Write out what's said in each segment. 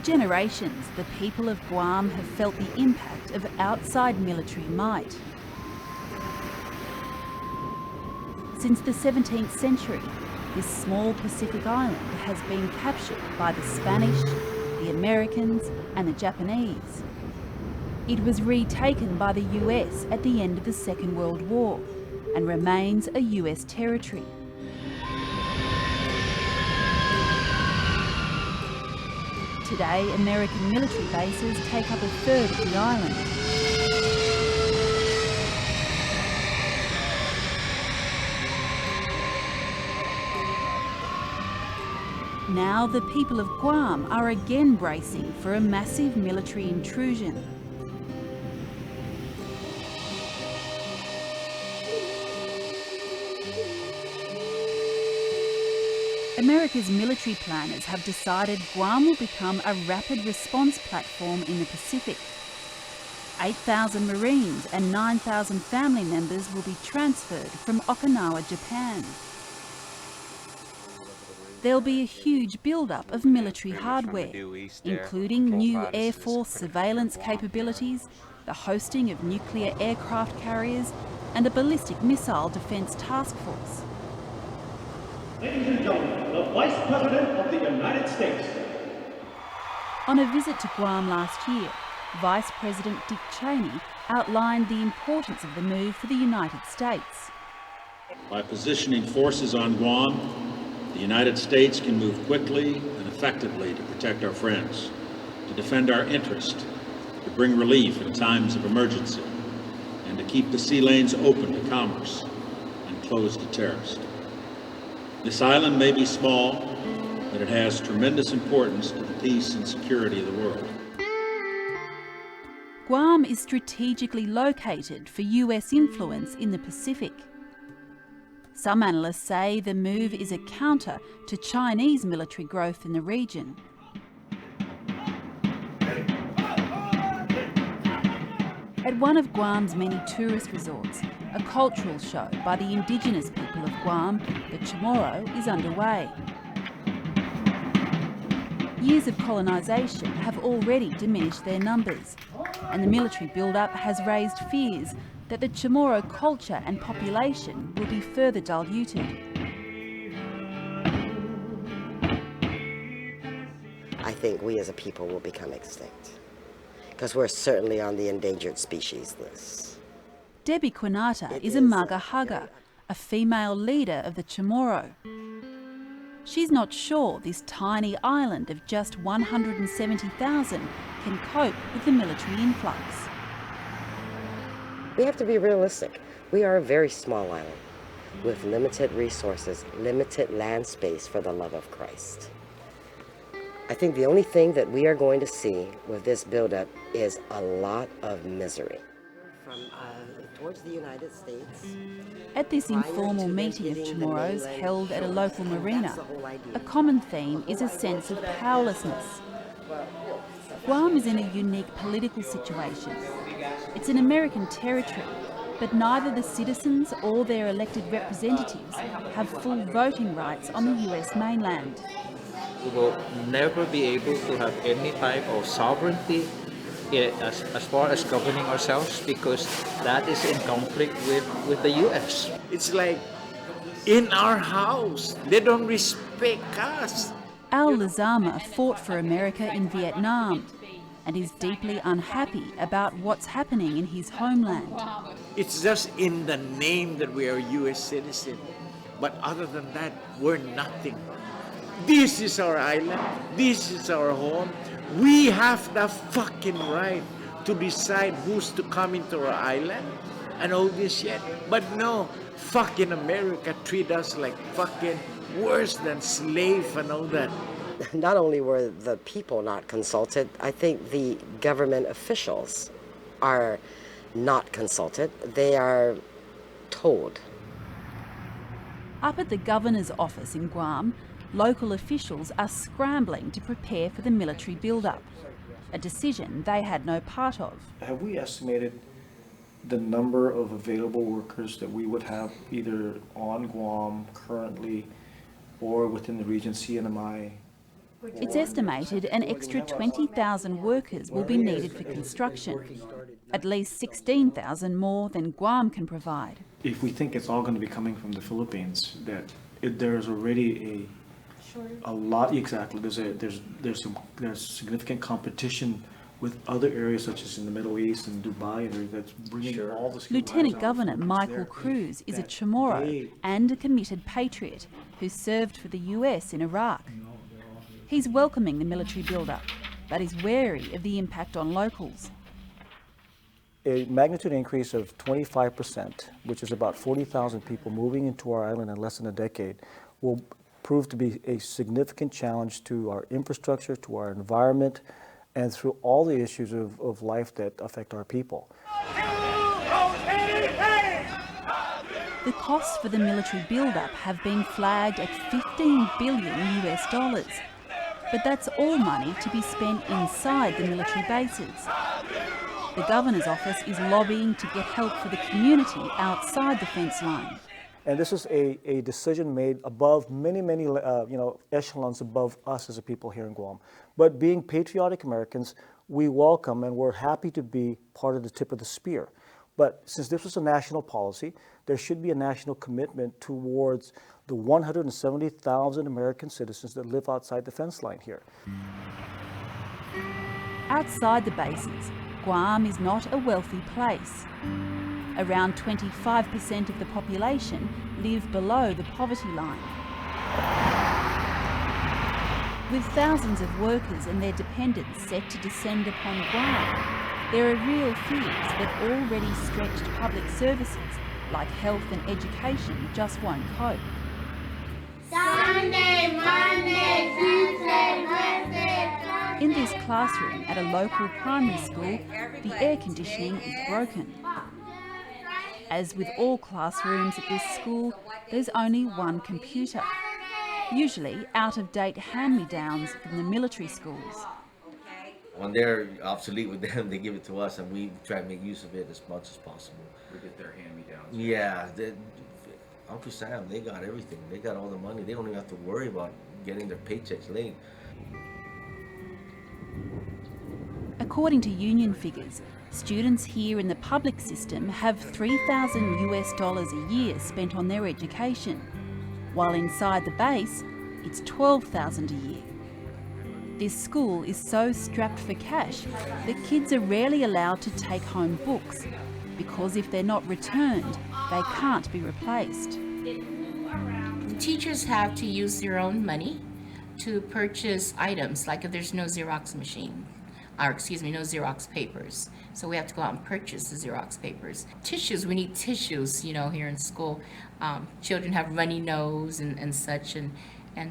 generations, the people of Guam have felt the impact of outside military might. Since the 17th century, this small Pacific island has been captured by the Spanish, the Americans and the Japanese. It was retaken by the US at the end of the Second World War and remains a US territory. Today, American military bases take up a third of the island. Now the people of Guam are again bracing for a massive military intrusion. America's military planners have decided Guam will become a rapid response platform in the Pacific. 8,000 Marines and 9,000 family members will be transferred from Okinawa, Japan. There'll be a huge build-up of military hardware, including new Air Force surveillance capabilities, the hosting of nuclear aircraft carriers, and a ballistic missile defence task force. Ladies and gentlemen, the Vice President of the United States. On a visit to Guam last year, Vice President Dick Cheney outlined the importance of the move for the United States. By positioning forces on Guam, the United States can move quickly and effectively to protect our friends, to defend our interest, to bring relief in times of emergency, and to keep the sea lanes open to commerce and closed to terrorists. This island may be small, but it has tremendous importance to the peace and security of the world. Guam is strategically located for US influence in the Pacific. Some analysts say the move is a counter to Chinese military growth in the region. At one of Guam's many tourist resorts, a cultural show by the indigenous people of Guam, the Chamorro, is underway. Years of colonisation have already diminished their numbers, and the military build-up has raised fears that the Chamorro culture and population will be further diluted. I think we as a people will become extinct, because we're certainly on the endangered species list. Debbie Quintana is a Magahaga, a female leader of the Chamorro. She's not sure this tiny island of just 170,000 can cope with the military influx. We have to be realistic. We are a very small island with limited resources, limited land space, for the love of Christ. I think the only thing that we are going to see with this buildup is a lot of misery. From towards the United States. At this informal meeting of Chamorros held at a local marina, a common theme is a sense of powerlessness. Guam is in a unique political situation. It's an American territory, but neither the citizens or their elected representatives have full voting rights on the US mainland. We will never be able to have any type of sovereignty as far as governing ourselves, because that is in conflict with the US. It's like in our house, they don't respect us. Lizama fought for America in Vietnam and is deeply unhappy about what's happening in his homeland. It's just in the name that we are US citizen, but other than that, we're nothing. This is our island, this is our home. We have the fucking right to decide who's to come into our island and all this shit. But no, fucking America treat us like fucking worse than slave and all that. Not only were the people not consulted, I think the government officials are not consulted. They are told. Up at the governor's office in Guam, local officials are scrambling to prepare for the military build-up, a decision they had no part of. Have we estimated the number of available workers that we would have either on Guam currently or within the region, CNMI, It's estimated an extra 20,000 workers will be needed for construction, at least 16,000 more than Guam can provide. If we think it's all going to be coming from the Philippines, that there's already a lot, exactly, there's significant competition with other areas such as in the Middle East and Dubai, and that's bringing all the skilled Lieutenant miners out Governor from Michael there. Cruz is a That Chamorro they- and a committed patriot who served for the US in Iraq. He's welcoming the military build-up, but is wary of the impact on locals. A magnitude increase of 25%, which is about 40,000 people moving into our island in less than a decade, will prove to be a significant challenge to our infrastructure, to our environment, and through all the issues of life that affect our people. The costs for the military build-up have been flagged at $15 billion US. But that's all money to be spent inside the military bases. The Governor's office is lobbying to get help for the community outside the fence line. And this is a decision made above many echelons above us as a people here in Guam. But being patriotic Americans, we welcome and we're happy to be part of the tip of the spear. But since this was a national policy, there should be a national commitment towards the 170,000 American citizens that live outside the fence line here. Outside the bases, Guam is not a wealthy place. Around 25% of the population live below the poverty line. With thousands of workers and their dependents set to descend upon Guam, there are real fears that already stretched public services like health and education just won't cope. Sunday, Monday, Tuesday, Wednesday. In this classroom at a local primary school, the air conditioning is broken. As with all classrooms at this school, there's only one computer, usually out-of-date hand-me-downs from the military schools. When they're obsolete with them, they give it to us, and we try to make use of it as much as possible. We get their hand-me-downs. Yeah, Uncle Sam, they got everything. They got all the money. They don't even have to worry about getting their paychecks late. According to union figures, students here in the public system have $3,000 US a year spent on their education, while inside the base, it's $12,000 a year. This school is so strapped for cash that kids are rarely allowed to take home books, because if they're not returned, they can't be replaced. Teachers have to use their own money to purchase items, like if there's no Xerox machine, or no Xerox papers. So we have to go out and purchase the Xerox papers. Tissues, we need tissues, here in school. Children have runny nose and such, and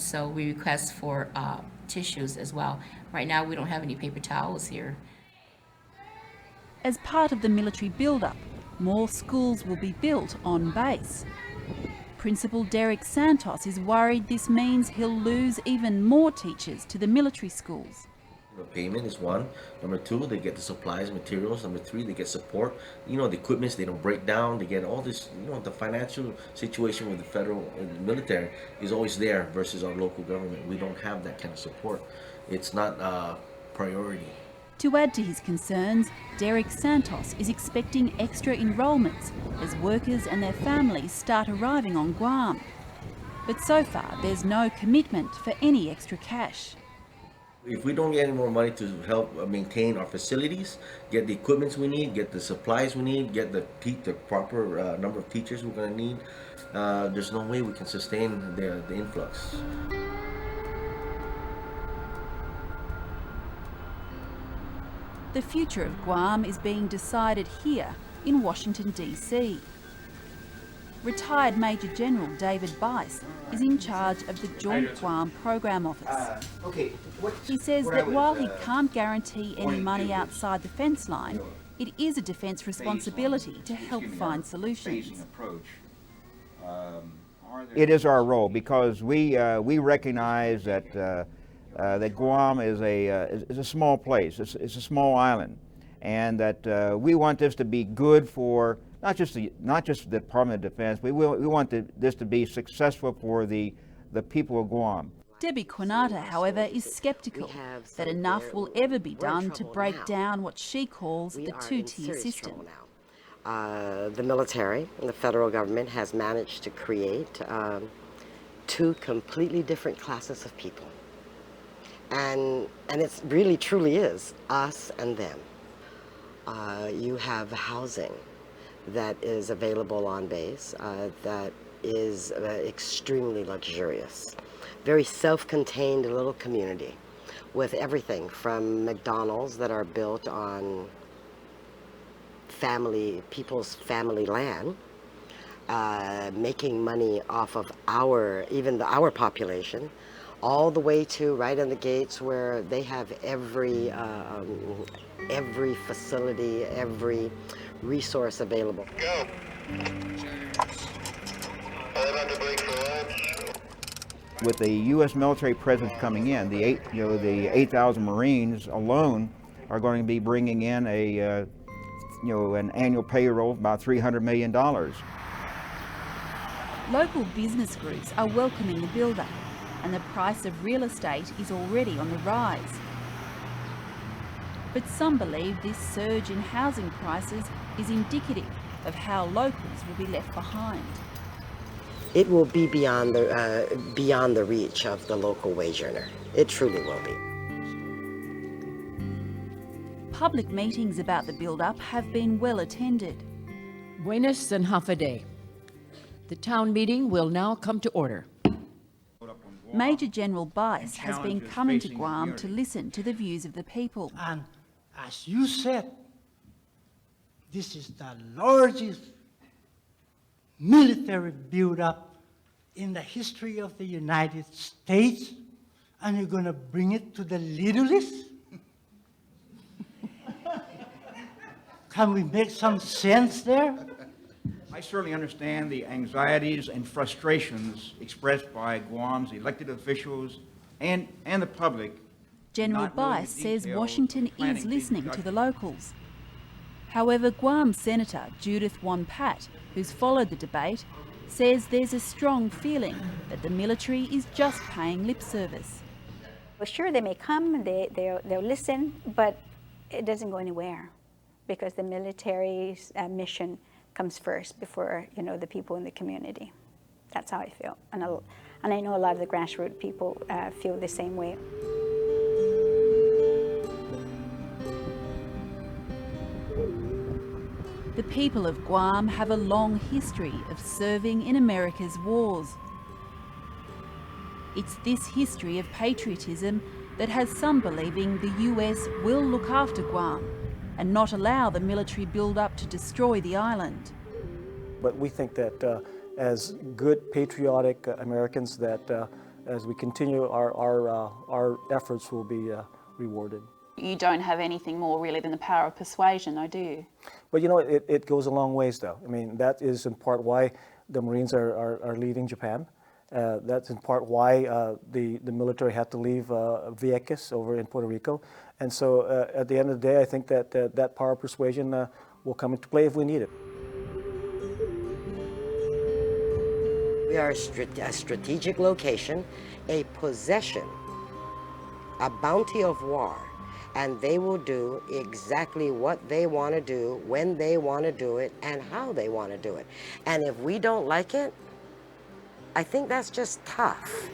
so we request for tissues as well. Right now we don't have any paper towels here. As part of the military build-up, more schools will be built on base. Principal Derrick Santos is worried this means he'll lose even more teachers to the military schools. Payment is one. Number two, they get the supplies, materials. Number three, they get support. The equipments, they don't break down. They get all this, the financial situation with the federal and the military is always there versus our local government. We don't have that kind of support. It's not a priority. To add to his concerns, Derrick Santos is expecting extra enrolments as workers and their families start arriving on Guam. But so far, there's no commitment for any extra cash. If we don't get any more money to help maintain our facilities, get the equipments we need, get the supplies we need, get the proper number of teachers we're going to need, there's no way we can sustain the influx. The future of Guam is being decided here in Washington, D.C. Retired Major General David Bice is in charge of the Joint Guam Program Office. He says that while he can't guarantee any money outside the fence line, it is a defence responsibility to help find solutions. It is our role because we recognize that that Guam is a small place. It's a small island, and that we want this to be good for not just the Department of Defense. We want this to be successful for the people of Guam. Debbie Quintana, however, is sceptical that enough will ever be done to break down what she calls the two-tier system. The military and the federal government has managed to create two completely different classes of people. And it really truly is us and them. You have housing that is available on base that is extremely luxurious. Very self-contained little community with everything from McDonald's that are built on people's family land, making money off of our population, all the way to right on the gates where they have every facility, every resource available. Go. With the U.S. military presence coming in, the 8,000 Marines alone are going to be bringing in an annual payroll of about $300 million. Local business groups are welcoming the build-up, and the price of real estate is already on the rise. But some believe this surge in housing prices is indicative of how locals will be left behind. It will be beyond the reach of the local wage earner. It truly will be. Public meetings about the build-up have been well attended. Buenas and half a day. The town meeting will now come to order. Major General Bice has been coming to Guam to listen to the views of the people. And as you said, this is the largest military build-up in the history of the United States, and you're going to bring it to the littlest? Can we make some sense there? I certainly understand the anxieties and frustrations expressed by Guam's elected officials and the public. General Bice says Washington is listening to the locals. However, Guam Senator Judith Won Pat, who's followed the debate, says there's a strong feeling that the military is just paying lip service. Well, sure, they may come, they'll listen, but it doesn't go anywhere because the military's mission comes first before, the people in the community. That's how I feel. And I know a lot of the grassroots people feel the same way. The people of Guam have a long history of serving in America's wars. It's this history of patriotism that has some believing the US will look after Guam and not allow the military build-up to destroy the island. But we think that as good patriotic Americans, that as we continue our efforts will be rewarded. You don't have anything more really than the power of persuasion, though, do you? But it goes a long ways, though. I mean, that is in part why the Marines are leaving Japan. That's in part why the military had to leave Vieques over in Puerto Rico. And so at the end of the day, I think that that power of persuasion will come into play if we need it. We are a strategic location, a possession, a bounty of war, and they will do exactly what they want to do, when they want to do it, and how they want to do it. And if we don't like it, I think that's just tough.